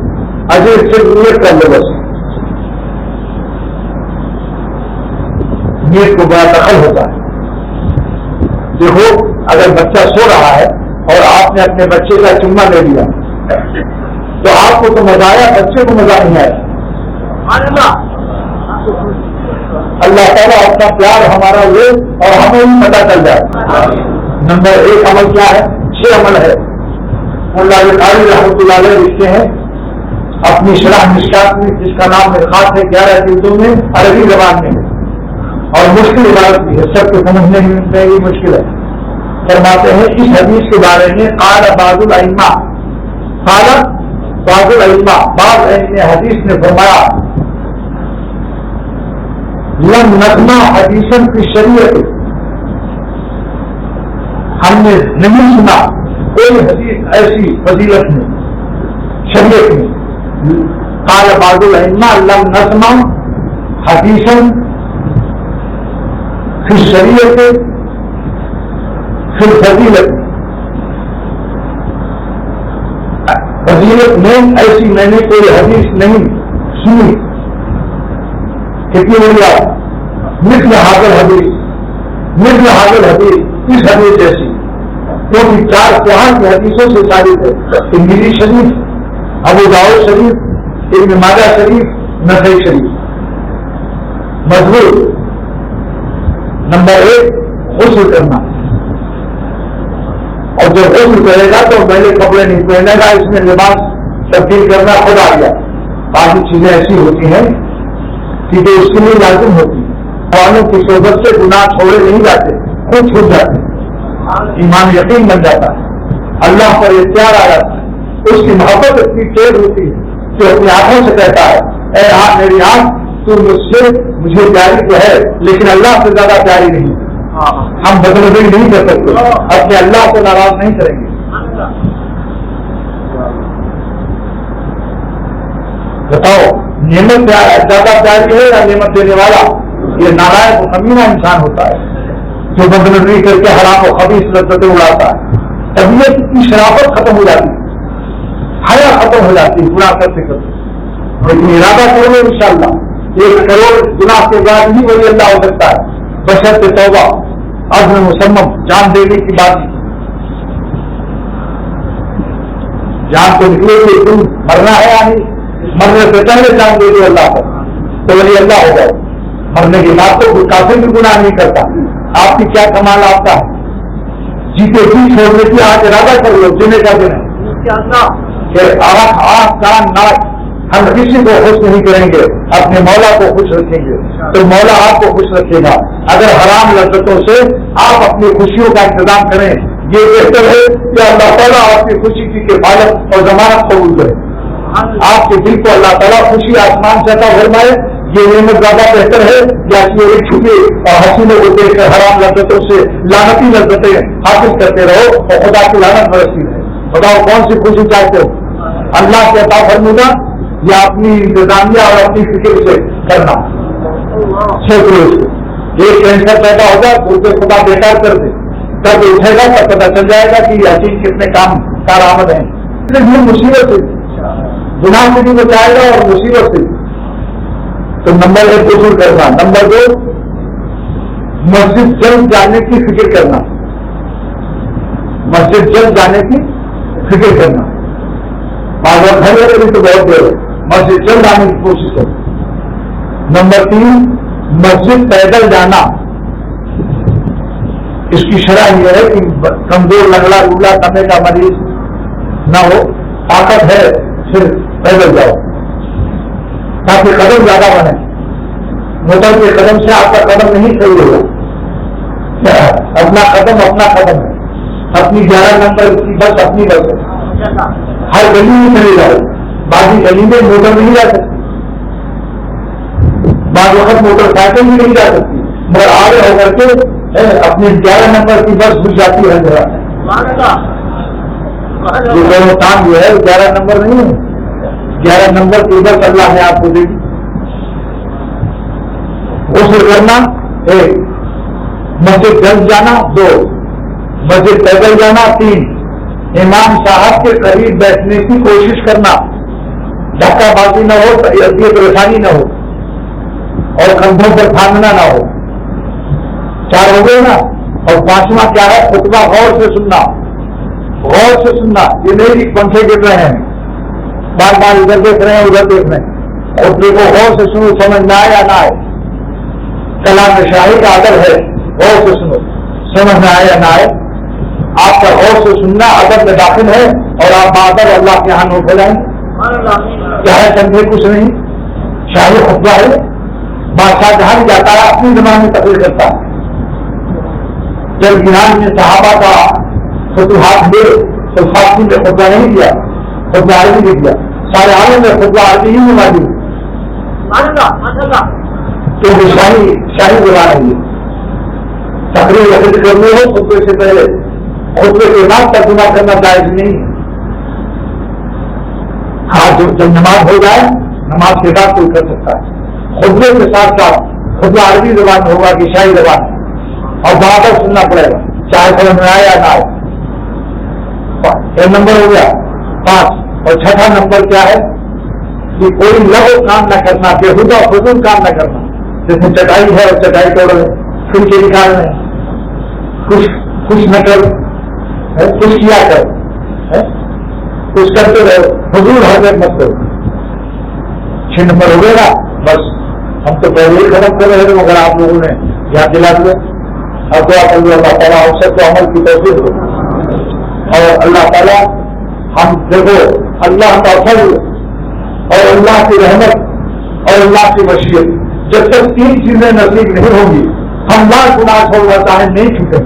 [SPEAKER 1] اجے اس سے نیت کر لو بس. نیت کو بڑا دخل ہوتا ہے. دیکھو اگر بچہ سو رہا ہے اور آپ نے اپنے بچے کا چمہ لے لیا تو آپ کو تو مزہ آیا، بچے کو مزہ نہیں آیا. اللہ تعالیٰ اپنا پیار ہمارا لے اور ہمیں بھی پتہ چل جائے. نمبر 1 عمل کیا ہے؟ 6 عمل ہے. اللہ قاری رحمۃ اللہ علیہ لکھتے ہیں اپنی شرح مشکات میں جس کا نام خاص ہے 11 جلدوں میں عربی زبان میں اور مشکل عبارت بھی ہے، سب کو سمجھنے میں بھی مشکل ہے. فرماتے ہیں اس حدیث کے بارے میں قال بعض الائمہ، بعض حدیث نے فرمایا لم نسمع حدیثا فی شریعت، ہم نے نہیں سنا کوئی حدیث ایسی فضیلت میں شریعت میں. قال بعض الائمہ لم نسمع حدیثا فی شریعت فی الفضیلت، فضیلت میں ایسی میں نے کوئی حدیث نہیں سنی. کتنی بڑی آپ مثل حاضر حدیث اس حدیث جیسی، کیونکہ 4 جہاں کی حدیثوں سے ثابت ہے. انجیل شریف، ابو داؤد شریف، ابن ماجہ شریف، نسائی شریف. مضبوط. نمبر 1 غسل کرنا، اور جب غسل کرے گا تو پہلے کپڑے نہیں پہنے گا، اس میں لباس تبدیل کرنا خود آ گیا. باقی چیزیں ایسی ہوتی ہیں کہ جو اس کے لیے لازم ہوتی ہیں. قانون کی صحبت سے گناہ چھوڑے نہیں جاتے، خود چھوٹ جاتے، ایمان یقین بن جاتا ہے، اللہ پر اختیار آ جاتا ہے. اس کی محبت اتنی تیز ہوتی ہے کہ اپنی آنکھوں سے کہتا ہے اے میری آنکھ تو مجھے پیاری تو ہے لیکن اللہ سے زیادہ پیاری نہیں. ہم بدلبی نہیں کر سکتے، اپنے اللہ کو ناراض نہیں کریں گے. بتاؤ نعمت زیادہ پیاری ہے یا نعمت دینے والا؟ یہ نالائق و کمینہ انسان ہوتا ہے جو بدلبی کر کے حرام و خبیث لذتیں اڑاتا ہے. طبیعت کی شرافت ختم ہو جاتی ہے، حیا ختم ہو جاتی ہے گناہ کرتے کرتے. لیکن ارادہ کرو انشاءاللہ 1 کروڑ گناہ کے بعد ہی وہی اللہ ہو سکتا ہے بشرط توبہ، عزم مسمم، جان دینے کی بات. جان کو نکلے کہ تم مرنا ہے یا نہیں، مرنے سے پہلے جان دے دو اللہ کو تو ولی اللہ ہو جاؤ. مرنے کے بعد تو کوئی کافر بھی گناہ نہیں کرتا. آپ کی کیا کمال آپ کا ہے؟ جیتے جی چھوڑنے کی آج ارادہ کر لو جینے کا دن ہے کہ آنکھ کان ناک ہم کسی کو خوش نہیں کریں گے، اپنے مولا کو خوش رکھیں گے تو مولا آپ کو خوش رکھے گا. اگر حرام لذتوں سے آپ اپنی خوشیوں کا انتظام کریں یہ بہتر ہے کہ اللہ تعالیٰ آپ کی خوشی کی کفالت اور ضمانت قبول کرے. آپ کے دل کو اللہ تعالیٰ خوشی آسمان سے عطا فرمائے، یہ نعمت زیادہ بہتر ہے یا کہ ایک چھپے اور حسینوں کو دیکھ کر حرام لذتوں سے لعنتی لذتیں حاصل کرتے رہو اور خدا کی لعنت برستی رہے. بتاؤ کون سی خوشی چاہتے ہو؟ اللہ کے عطا فرمودہ یا اپنی انتظامیہ اور اپنی فکر سے کرنا. ایک کینسر پیدا ہوگا اسے خدا بیکار کر دے، تب اٹھے گا تب پتا چل جائے گا کہ یہ حکیم کتنے کام کارآمد ہیں. یہ مصیبت سے گناہ سے بھی بچائے گا اور مصیبت سے. تو نمبر 1 غسل کرنا. نمبر 2 مسجد جلد جانے کی فکر کرنا. مسجد جلد جانے کی فکر کرنا. بعض وقت گھر میں بھی تو بہت دیر ہے، مسجد جلد آنے کی کوشش کرنا. نمبر 3 مسجد پیدل جانا. اس کی شرح یہ ہے کہ کمزور لگڑا رولا کرنے کا مریض نہ ہو، طاقت ہے پھر پیدل جاؤ تاکہ قدم زیادہ بنے. موٹر کے قدم سے آپ کا قدم نہیں صحیح ہوگا. اپنا قدم ہے. اپنی 11 نمبر کی بس اپنی بس ہے. ہر گلی میں چلے جاؤ. باقی گلی میں موٹر نہیں جا سکتی، بعض وقت موٹر سائیکل بھی نہیں جا سکتی، مگر آگے ہو کر کے اپنی 11 نمبر کی بس گھس جاتی ہے. یہ دونوں کام جو ہے 11 نمبر نہیں ہے. 11 نمبر کی بس اللہ نے آپ کو دی. غسل کرنا 1، مسجد جلد جانا 2، مسجد پیدل جانا 3، امام صاحب کے قریب بیٹھنے کی کوشش کرنا، دھکا بازی نہ ہو، پریشانی نہ ہو اور کندھوں پر تھامنا نہ ہو. 4 ہو گئے نا. اور 5واں کیا ہے؟ خطبہ غور سے سننا. غور سے سننا، یہ نہیں کہ پنکھے گر رہے ہیں، بار بار ادھر دیکھ رہے ہیں ادھر دیکھ رہے ہیں. خطبے کو غور سے سنو، سمجھ نہ آئے یا نہ آئے. کلام شاہی کا ادب ہے، غور سے سنو، سمجھ نہ آئے یا نہ آئے. آپ کا غور سے سننا ادب میں داخل ہے اور آپ بادل اللہ کے یہاں نوٹ ہو جائیں. چاہے سمجھے کچھ نہیں، شاہی خطبہ ہے. بادشاہ جہاں بھی جاتا ہے اپنی زبان میں تقریر کرتا ہے. جب ایران میں صحابہ کا فتوحات ہوئے تو فارسی میں خطبہ نہیں دیا، خطبہ عربی نہیں دیا. سارے عالم میں خطبہ عربی ہی میں موجود. تو وہ شاہی زبان ہے. یہ تقریر وقت کرنے ہو خطبے سے پہلے، خطبے کے بعد ترجمہ کرنا جائز نہیں. ہاں جب نماز ہو جائے نماز کے بعد کوئی کر سکتا ہے. خطبے کے ساتھ ساتھ خطبہ عربی زبان میں ہوگا کہ شاہی زبان اور بہادر سننا پڑے گا، چاہے سمجھ میں آئے یا نہ آئے. 1 نمبر ہو گیا. 5 اور 6واں نمبر کیا ہے کہ کوئی لغو کام نہ کرنا، بےہودہ فضول کام نہ کرنا. جیسے چٹائی ہے اور چٹائی توڑ رہے، پھر کے نکال رہے ہیں، کچھ نہ کر، کچھ کیا کر، کچھ کرتے رہو، فضول حرکت مت کرو. 6 نمبر ہو گئے نا. بس ہم تو پہلے ہی ختم کر رہے تھے مگر آپ لوگوں نے یاد دلا دیا. اب تو آپ اللہ تعالیٰ ہم سب کو عمل کی توفیق دو. اور اللہ تعالیٰ ہم دیکھو اللہ کا فضل اور اللہ کی رحمت اور اللہ کی مشیت، جب تک 3 چیزیں نصیب نہیں ہوں گی ہم لاکھ گناہ چھوڑنا چاہیں نہیں چھوٹیں.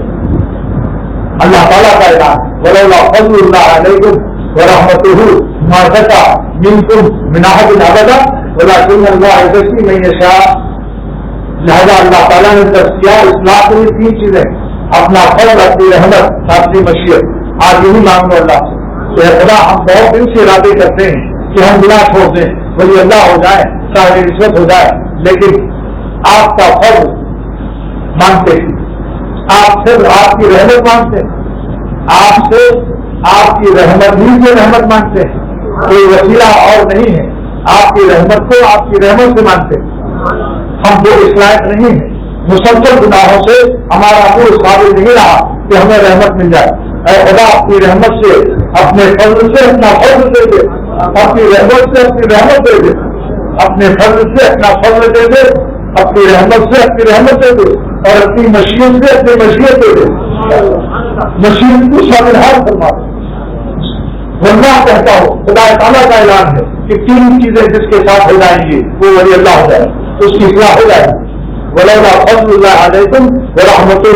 [SPEAKER 1] اللہ تعالیٰ کا اعلان ولولا فضل اللہ علیکم ورحمتہ ما زکا منکم من احد ابدا ولکن اللہ یزکی من یشاء. لہذا اللہ تعالیٰ نے تزکیہ اصلاح کے لیے 3 چیزیں، اپنا فضل، اپنی رحمت، اپنی مشیت. آج یہی مانگو اللہ سے کہ خدا ہم بہت دن سے ارادے کرتے ہیں کہ ہم گناہ چھوڑ دیں، ولی اللہ ہو جائے، صاحب رشوت ہو جائے، لیکن آپ کا فضل مانگتے ہیں، آپ سے آپ کی رحمت مانگتے ہیں، آپ سے آپ کی رحمت ہی سے رحمت مانگتے ہیں. کوئی وسیلہ اور نہیں ہے. آپ کی رحمت کو آپ کی رحمت سے مانگتے ہیں. ہم وہ اس لائق نہیں ہیں. مسلسل گناہوں سے ہمارا وہ اس قابل نہیں رہا کہ ہمیں رحمت مل جائے. اے خدا اپنی رحمت سے، اپنے فضل سے اپنا فضل دے دے، اپنی رحمت سے اپنی رحمت دے دے، اپنے فضل سے اپنا فضل دے دے، اپنی رحمت سے اپنی رحمت دے دے، اور اپنی مشیت سے اپنی مشیت دے دے. مشیت کو شامل حال فرما دے. ورنہ کہتا ہو خدا تعالیٰ کا اعلان ہے کہ 3 چیزیں جس کے ساتھ ہو جائیں گی وہ ولی اللہ ہو جائے، اس کی اصلاح ہو جائے. ولولا فضل اللہ علیکم ورحمتہ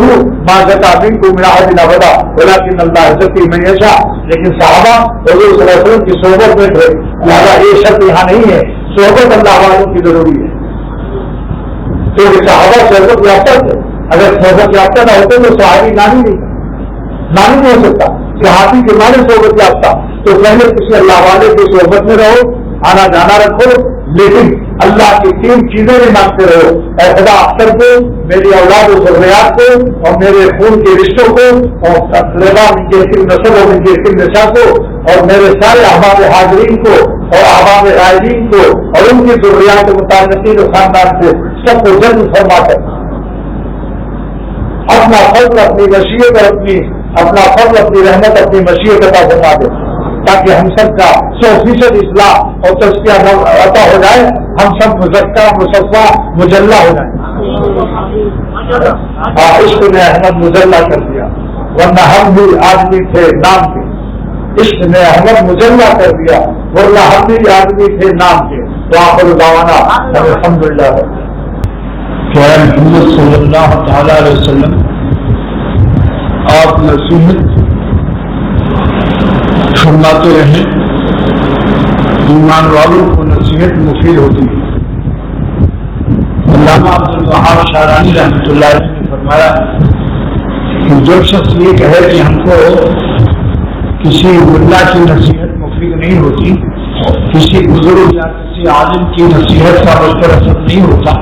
[SPEAKER 1] ما زکا منکم من احد ابدا ولکن اللہ یزکی من یشاء. لیکن صحابہ حضور صلی اللہ علیہ وسلم کی صحبت میں تھے، لہٰذا یہ شرط یہاں نہیں ہے. صحبت اللہ والوں کی ضروری ہے. تو صحابہ صحبت یافتہ تھے. اگر صحبت یافتہ نہ ہوتے تو صحابی نہ ہی نہیں. معلوم نہیں ہو سکتا کہ ہاتھی کے معنی صحبت یافتہ، تو پہلے کسی اللہ والے کی صحبت میں رہو، آنا جانا رکھو، لیکن اللہ کی 3 چیزیں بھی مانگتے رہو، اے خدا اختر کو، میری اولاد و ذریات کو، اور میرے خون کے رشتوں کو، اور ان کے یتیم نسل اور ان کے یتیم نساء کو، اور میرے سارے احباب حاضرین کو اور احباب غائبین کو اور ان کی ذریات متعلقین و خاندان کو سب کو جلد فرما کر اپنا فضل اپنی مشیت اور اپنا فضل اپنی رحمت اپنی مشیت عطا فرما دے، تاکہ ہم سب کا 100% اصلاح اور تزکیہ عطا ہو جائے، ہم سب مزکہ مصفا مجلہ ہو جائیں۔ عشق نے احمد مجلہ کر دیا، ورنہ ہم بھی آدمی تھے نام کے، عشق نے احمد مجلہ کر دیا ورنہ ہم بھی آدمی تھے نام کے۔ تو آخر دعوانا الحمدللہ۔
[SPEAKER 2] کہ محمد صلی اللہ تعالی علیہ وسلم آپ نصیحت فرماتے رہیں، ایمان والوں کو نصیحت مفید ہوتی ہے۔ علامہ عبدالوہاب شعرانی رحمۃ اللہ علیہ نے فرمایا کہ جو شخص یہ کہے کہ ہم کو کسی ملا کی نصیحت مفید نہیں ہوتی، کسی بزرگ یا کسی عالم کی نصیحت کا مجھ پر اثر نہیں ہوتا،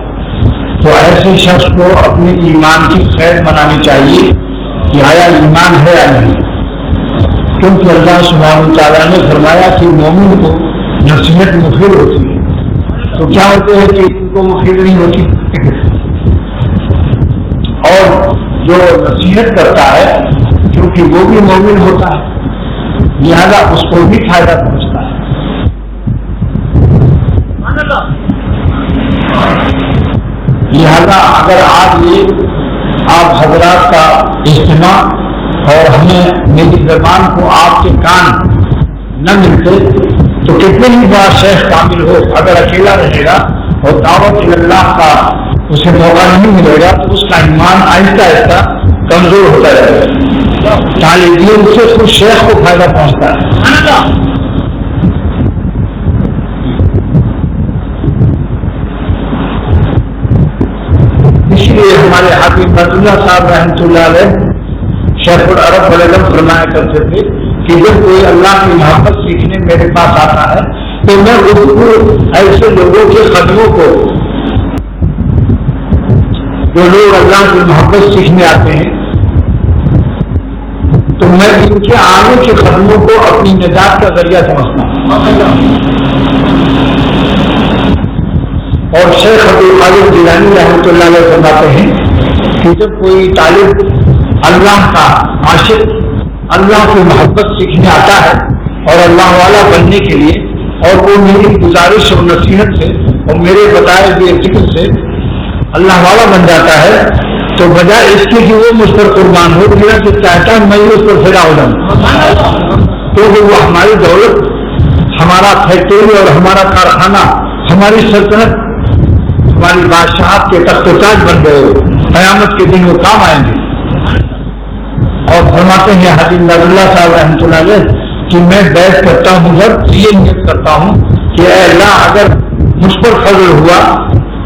[SPEAKER 2] تو ایسے شخص کو اپنے ایمان کی خیر منانی چاہیے کہ آیا ایمان ہے یا نہیں، کیونکہ اللہ سبحانہ وتعالیٰ نے فرمایا کہ مومن کو نصیحت مفید ہوتی ہے، تو کیا ہوتے ہیں کہ ان کو مفید نہیں ہوتی؟ اور جو نصیحت کرتا ہے کیونکہ وہ بھی مومن ہوتا ہے، لہذا اس کو بھی فائدہ پہنچتا ہے۔ لہذا اگر آج یہ آپ حضرات کا اجتماع اور ہمیں میری زبان کو آپ کے کان نہ ملتے تو کتنے ہی بڑا شیخ کامل ہو، اگر اکیلا رہے گا اور دعوت اللہ کا اسے موقع نہیں ملے گا تو اس کا ایمان آہستہ آہستہ کمزور ہوتا جائے گا۔ طالب علم سے خود شیخ کو فائدہ پہنچتا ہے۔ اس لیے ہمارے حاکم فضل اللہ صاحب رحمۃ اللہ علیہ شیخ العرب العلم فرمایا کرتے تھے کہ جب کوئی اللہ کی محبت سیکھنے میرے پاس آتا ہے تو میں اس کو ایسے لوگوں کے قدموں کو، جو لوگ اللہ کی محبت سیکھنے آتے ہیں، تو میں ان کے آنے کے قدموں کو اپنی نجات کا ذریعہ سمجھتا ہوں۔ اور شیخ عبدالقادر جیلانی رحمۃ اللہ علیہ فرماتے ہیں کہ جب کوئی طالب اللہ کا عاشق اللہ کی محبت سیکھنے آتا ہے اور اللہ والا بننے کے لیے، اور وہ میری گزارش اور نصیحت سے اور میرے بتائے ہوئے ذکر سے اللہ والا بن جاتا ہے، تو بجائے اس کی کہ وہ مجھ پر قربان ہو، میرا جو چاہتا ہے میں اس پر فدا ہو جاؤں، کیونکہ وہ ہماری دولت، ہمارا فیکٹری اور ہمارا کارخانہ، ہماری سلطنت، ہماری بادشاہت کے تخت و تاج بن گئے، قیامت کے دن وہ کام آئیں گے۔ اور فرماتے ہیں حاجی اللہ صاحب رحمۃ اللہ علیہ کہ میں بیعت کرتا ہوں جب یہ نیت کرتا ہوں کہ اے اللہ اگر مجھ پر فضل ہوا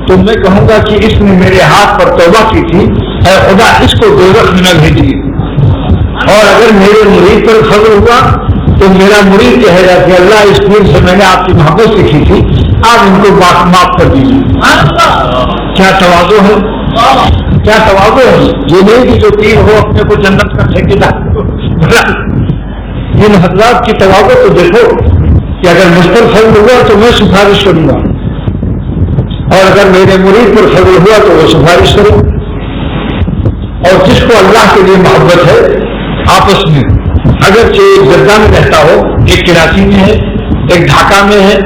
[SPEAKER 2] تو میں کہوں گا کہ اس نے میرے ہاتھ پر توبہ کی تھی، اے خدا اس کو دوزخ میں نہ بھیجیے، اور اگر میرے مرید پر فضل ہوا تو میرا مرید کہے گا کہ اللہ اس پیر سے میں نے آپ کی محبت سیکھی تھی، آپ ان کو معاف کر دیجیے۔ کیا تواضع ہے، کیا تواضع ہے! یہ نہیں کہ جو پیر ہو اپنے کو جنت کا ٹھیکیدار، ان حضرات کی تواضع تو دیکھو کہ اگر مجھ پر فضل ہوا تو میں سفارش کروں گا، اور اگر میرے مرید پر فضل ہوا تو وہ سفارش کرے۔ اور جس کو اللہ کے لیے محبت ہے آپس میں، اگرچہ ایک جدہ میں رہتا ہو، ایک کراچی میں ہے، ایک ڈھاکہ میں ہے،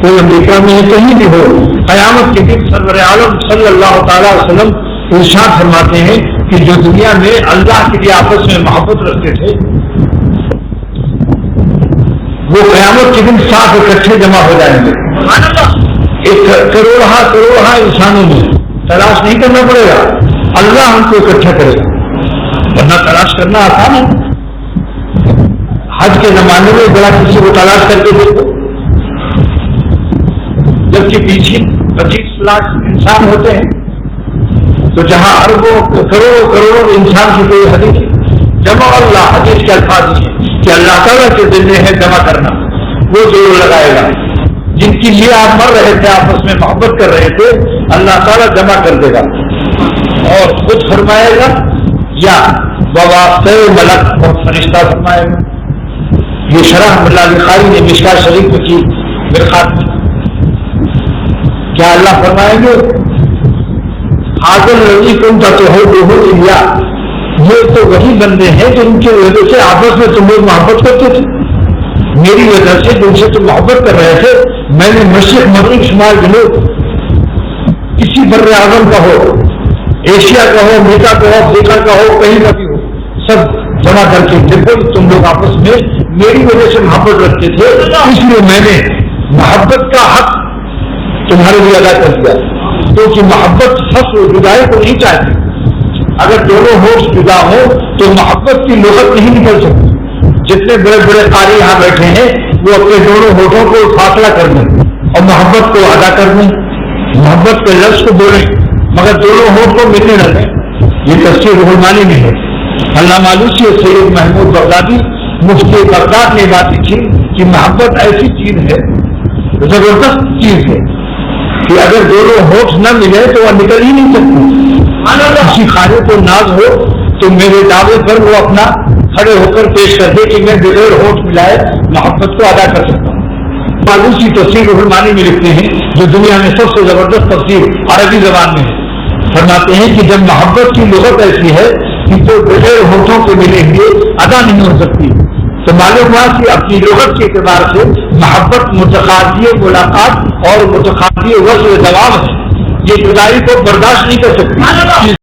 [SPEAKER 2] کوئی امریکہ میں ہے، کہیں بھی ہو، قیامت کے دن سرور عالم صلی اللہ تعالی علیہ وسلم ارشاد فرماتے ہیں کہ جو دنیا میں اللہ کے لیے آپس میں محبت رکھتے تھے وہ قیامت کے دن ساتھ اکٹھے جمع ہو جائیں گے۔ ایک کروڑہ انسانوں میں تلاش نہیں کرنا پڑے گا، اللہ ہم کو اکٹھا کرے گا، ورنہ تلاش کرنا آسان ہے۔ حج کے زمانے میں بڑا کسی کو تلاش کر کے دیکھو، جبکہ پیچھے 25 لاکھ انسان ہوتے ہیں، تو جہاں اربوں کروڑوں انسان کی کوئی حد نہیں، جمع اللہ، حدیث کے الفاظ ہیں کہ اللہ تعالیٰ کے دل میں ہے جمع کرنا، وہ ضرور لگائے گا. جن کے لیے آپ مر رہے تھے، آپس میں محبت کر رہے تھے، اللہ تعالیٰ جمع کر دے گا اور خود فرمائے گا یا بواسطہ ملک اور فرشتہ فرمائے گا. یہ شرح ملا علی قاری نے مشکات شریف میں کی برخات میں. کیا اللہ فرمائیں گے حاضر رضی تم کا تو ہو لیا، یہ تو وہی بندے ہیں جن کی وجہ سے آپس میں تم لوگ محبت کرتے تھے، میری وجہ سے جن سے تم محبت کر رہے تھے میں نے مشرق مغرب شمال جنوب کسی بر اعظم کا ہو، ایشیا کا ہو، امریکہ کا ہو، افریقہ کا ہو، کہیں کا بھی ہو، سب جمع کر کے دیکھو تم لوگ آپس میں میری وجہ سے محبت رکھتے تھے، اس لیے میں نے محبت کا حق تمہارے لیے ادا کر دیا. کیونکہ محبت فصل و جدائی کو نہیں چاہتی. اگر دونوں ہوش جدا ہو تو محبت کی لغت نہیں نکل سکتی. جتنے بڑے بڑے قاری یہاں بیٹھے ہیں وہ اپنے دونوں ہوٹوں کو فاصلہ کر دیں اور محبت کو ادا کر دیں، محبت کے لفظ کو بولیں، مگر دونوں ہوٹ کو ملنے نہ دیں. یہ تفسیر روح المانی میں ہے. علامہ آلوسی اور سید محمود بغدادی مفتی بغداد نے بات لکھی کہ محبت ایسی چیز ہے، زبردست چیز ہے کہ اگر دونوں ہوش نہ ملے تو وہ نکل ہی نہیں سکتی. کسی خانے کو ناز ہو تو میرے دعوے پر وہ اپنا کھڑے ہو کر پیش کر دے کہ میں بغیر ہوش ملائے محبت کو ادا کر سکتا ہوں. آلوسی تفسیر روح المانی میں لکھتے ہیں جو دنیا میں سب سے زبردست تفسیر عربی زبان میں ہے. فرماتے ہیں کہ جب محبت کی لغت ایسی ہے کہ جو بغیر ہوٹوں کے ملے ہوئے ادا نہیں ہو سکتی، تو معلوم ہوا کہ اپنی لغت کے اعتبار سے محبت متقاضی ملاقات اور متقاضی وصل جواب ہے. یہ جدائی کو برداشت نہیں کر سکتی.